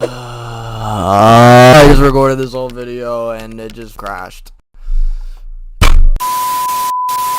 I just recorded this whole video and it just crashed.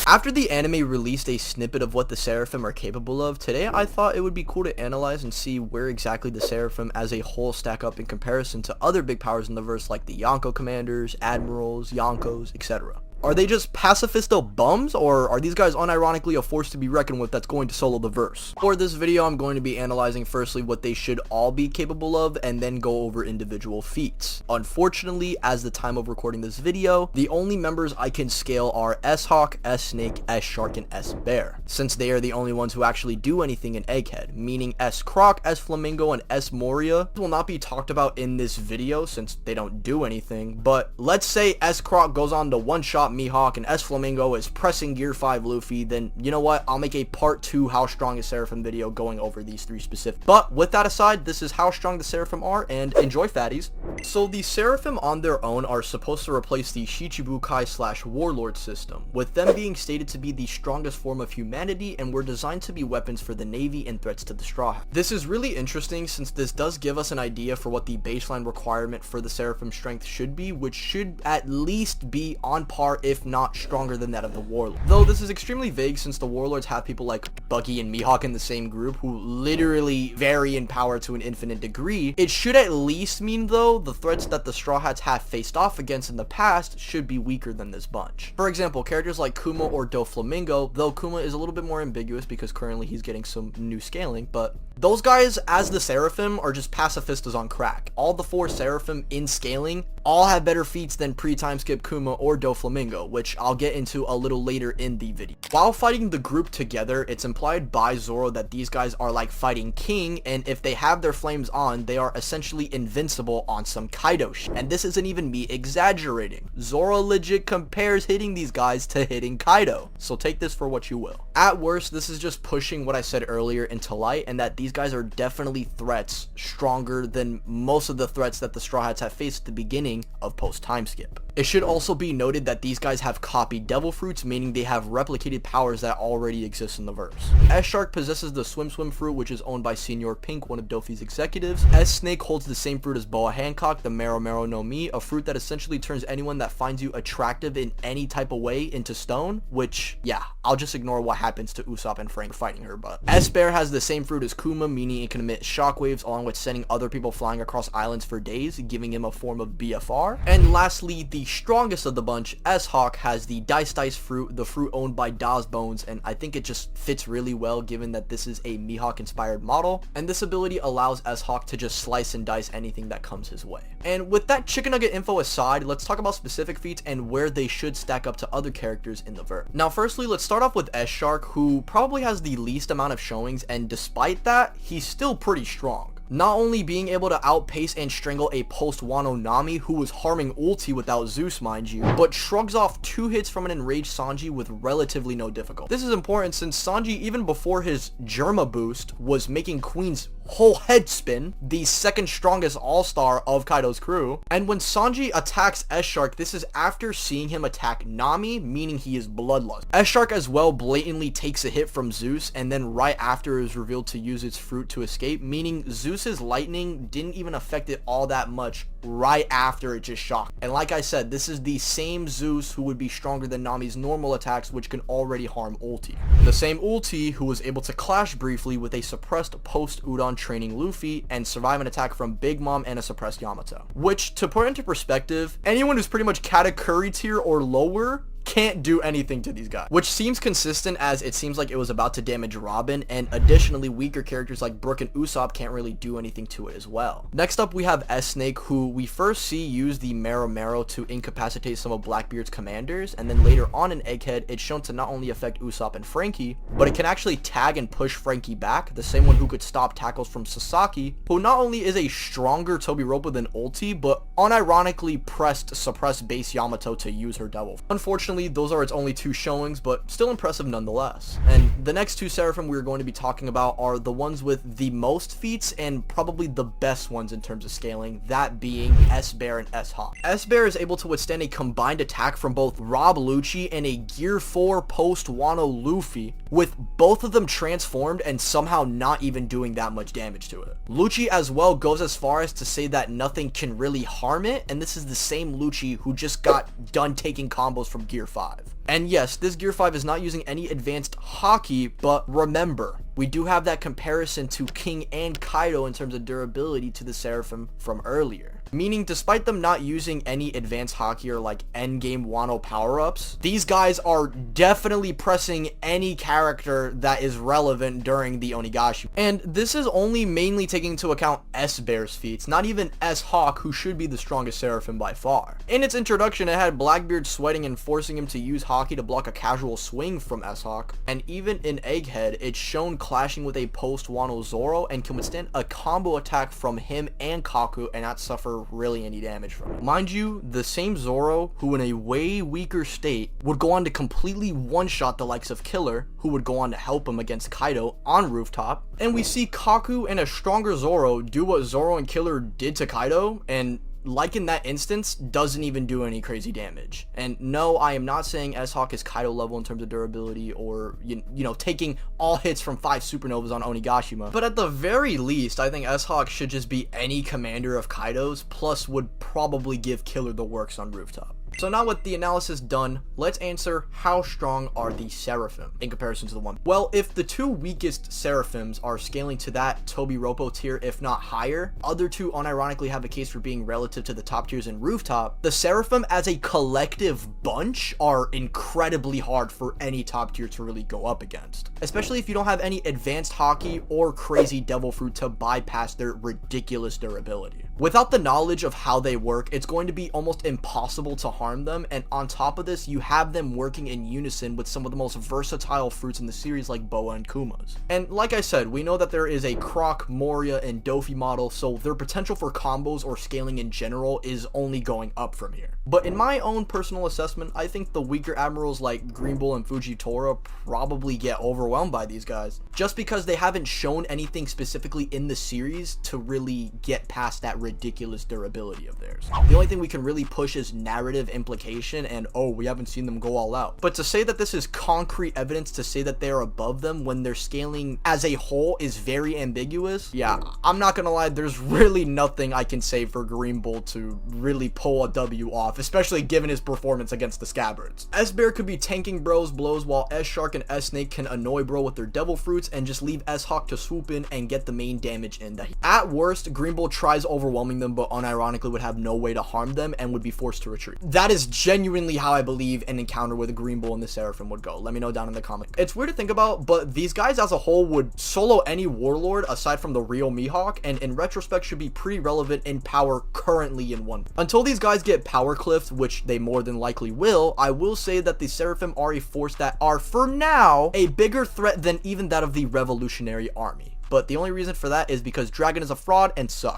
After the anime released a snippet of what the Seraphim are capable of, today I thought it would be cool to analyze and see where exactly the Seraphim as a whole stack up in comparison to other big powers in the verse like the Yonko commanders, Admirals, Yonkos, etc. Are they just Pacifista bums, or are these guys unironically a force to be reckoned with that's going to solo the verse? For this video, I'm going to be analyzing firstly what they should all be capable of, and then go over individual feats. Unfortunately, as the time of recording this video, the only members I can scale are S-Hawk, S-Snake, S-Shark, and S-Bear, since they are the only ones who actually do anything in Egghead, meaning S-Croc, S-Flamingo, and S-Moria will not be talked about in this video since they don't do anything, but let's say S-Croc goes on to one-shot Mihawk and S-Flamingo is pressing Gear 5 Luffy, then you know what, I'll make a part 2 How Strong is Seraphim video going over these three specific. But with that aside, this is how strong the Seraphim are, and enjoy fatties. So the Seraphim on their own are supposed to replace the Shichibukai / Warlord system, with them being stated to be the strongest form of humanity and were designed to be weapons for the Navy and threats to the Straw Hats. This is really interesting since this does give us an idea for what the baseline requirement for the Seraphim strength should be, which should at least be on par if not stronger than that of the Warlord. Though this is extremely vague since the Warlords have people like Buggy and Mihawk in the same group who literally vary in power to an infinite degree. It should at least mean though the threats that the Straw Hats have faced off against in the past should be weaker than this bunch. For example, characters like Kuma or Doflamingo, though Kuma is a little bit more ambiguous because currently he's getting some new scaling, but those guys as the Seraphim are just pacifistas on crack. All the 4 Seraphim in scaling all have better feats than pre-time skip Kuma or Doflamingo, which I'll get into a little later in the video. While fighting the group together, it's implied by Zoro that these guys are like fighting King, and if they have their flames on, they are essentially invincible on some Kaido shit. And this isn't even me exaggerating. Zoro legit compares hitting these guys to hitting Kaido, so take this for what you will. At worst, this is just pushing what I said earlier into light, and that these guys are definitely threats stronger than most of the threats that the Straw Hats have faced at the beginning of post-time skip. It should also be noted that these guys have copied devil fruits, meaning they have replicated powers that already exist in the verse. S-Shark possesses the Swim fruit, which is owned by Senior Pink, one of Dofi's executives. S-Snake holds the same fruit as Boa Hancock, the Mero Mero no Mi, a fruit that essentially turns anyone that finds you attractive in any type of way into stone, which, yeah, I'll just ignore what happens to Usopp and Frank fighting her, but S-Bear has the same fruit as Kuma, meaning it can emit shockwaves along with sending other people flying across islands for days, giving him a form of BFR. And lastly, the strongest of the bunch, S-Hawk, has the Dice fruit, the fruit owned by Da's Bones, and I think it just fits really well given that this is a Mihawk inspired model, and this ability allows S-Hawk to just slice and dice anything that comes his way. And with that chicken nugget info aside, let's talk about specific feats and where they should stack up to other characters in the verse. Now firstly, let's start off with S-Shark, who probably has the least amount of showings, and despite that, he's still pretty strong. Not only being able to outpace and strangle a post-Wano Nami who was harming ulti without Zeus, mind you, but shrugs off 2 hits from an enraged Sanji with relatively no difficulty. This is important since Sanji, even before his Germa boost, was making Queen's whole head spin, the second strongest all-star of Kaido's crew. And when Sanji attacks S-Shark, this is after seeing him attack Nami, meaning he is bloodlust. S-Shark as well blatantly takes a hit from Zeus, and then right after is revealed to use its fruit to escape, meaning Zeus's lightning didn't even affect it all that much right after it just shocked. And like I said, this is the same Zeus who would be stronger than Nami's normal attacks, which can already harm ulti. The same ulti who was able to clash briefly with a suppressed post-Udon training Luffy and survive an attack from Big Mom and a suppressed Yamato. Which, to put into perspective, anyone who's pretty much Katakuri tier or lower can't do anything to these guys, which seems consistent as it seems like it was about to damage Robin, and additionally weaker characters like Brook and Usopp can't really do anything to it as well. Next up we have S-Snake, who we first see use the Mero Mero to incapacitate some of Blackbeard's commanders, and then later on in Egghead it's shown to not only affect Usopp and Frankie, but it can actually tag and push Frankie back, the same one who could stop tackles from Sasaki, who not only is a stronger Tobiropo than ulti, but unironically pressed suppressed base Yamato to use her devil. Unfortunately, Unfortunately, those are its only 2 showings, but still impressive nonetheless. And the next 2 Seraphim we're going to be talking about are the ones with the most feats and probably the best ones in terms of scaling, that being S-Bear and S-Hawk. S-Bear is able to withstand a combined attack from both Rob Lucci and a Gear 4 post-Wano Luffy, with both of them transformed and somehow not even doing that much damage to it. Lucci as well goes as far as to say that nothing can really harm it, and this is the same Lucci who just got done taking combos from Gear 5. And yes, this Gear 5 is not using any advanced haki, but remember, we do have that comparison to King and Kaido in terms of durability to the Seraphim from earlier. Meaning, despite them not using any advanced haki or like endgame Wano power-ups, these guys are definitely pressing any character that is relevant during the Onigashima. And this is only mainly taking into account S-Bear's feats, not even S-Hawk, who should be the strongest Seraphim by far. In its introduction, it had Blackbeard sweating and forcing him to use haki to block a casual swing from S-Hawk, and even in Egghead, it's shown clashing with a post-Wano Zoro and can withstand a combo attack from him and Kaku and not suffer really any damage from it. Mind you, the same Zoro, who in a way weaker state, would go on to completely one-shot the likes of Killer, who would go on to help him against Kaido on Rooftop, and we see Kaku and a stronger Zoro do what Zoro and Killer did to Kaido, and like in that instance, doesn't even do any crazy damage. And no, I am not saying S-Hawk is Kaido level in terms of durability or, you know, taking all hits from 5 supernovas on Onigashima. But at the very least, I think S-Hawk should just be any commander of Kaido's, plus would probably give Killer the works on Rooftop. So now with the analysis done, let's answer how strong are the Seraphim in comparison to the one. Well, if the 2 weakest Seraphims are scaling to that Toby Roppo tier, if not higher, other 2 unironically have a case for being relative to the top tiers in Rooftop, the Seraphim as a collective bunch are incredibly hard for any top tier to really go up against. Especially if you don't have any advanced haki or crazy devil fruit to bypass their ridiculous durability. Without the knowledge of how they work, it's going to be almost impossible to harm them, and on top of this, you have them working in unison with some of the most versatile fruits in the series like Boa and Kuma's. And like I said, we know that there is a Croc, Moria, and Dofi model, so their potential for combos or scaling in general is only going up from here. But in my own personal assessment, I think the weaker Admirals like Green Bull and Fujitora probably get overwhelmed by these guys, just because they haven't shown anything specifically in the series to really get past that ridiculous durability of theirs. The only thing we can really push is narrative implication and, oh, we haven't seen them go all out. But to say that this is concrete evidence to say that they're above them when their scaling as a whole is very ambiguous, yeah, I'm not gonna lie, there's really nothing I can say for Green Bull to really pull a W off, especially given his performance against the Scabbards. S-Bear could be tanking bro's blows while S-Shark and S-Snake can annoy bro with their devil fruits and just leave S-Hawk to swoop in and get the main damage in. At worst, Green Bull tries overwhelming them, but unironically would have no way to harm them and would be forced to retreat. That is genuinely how I believe an encounter with a Green Bull and the Seraphim would go. Let me know down in the comments. It's weird to think about, but these guys as a whole would solo any Warlord aside from the real Mihawk, and in retrospect should be pretty relevant in power currently in one. Until these guys get power cliffed, which they more than likely will, I will say that the Seraphim are a force that are, for now, a bigger threat than even that of the Revolutionary Army. But the only reason for that is because Dragon is a fraud and sucks.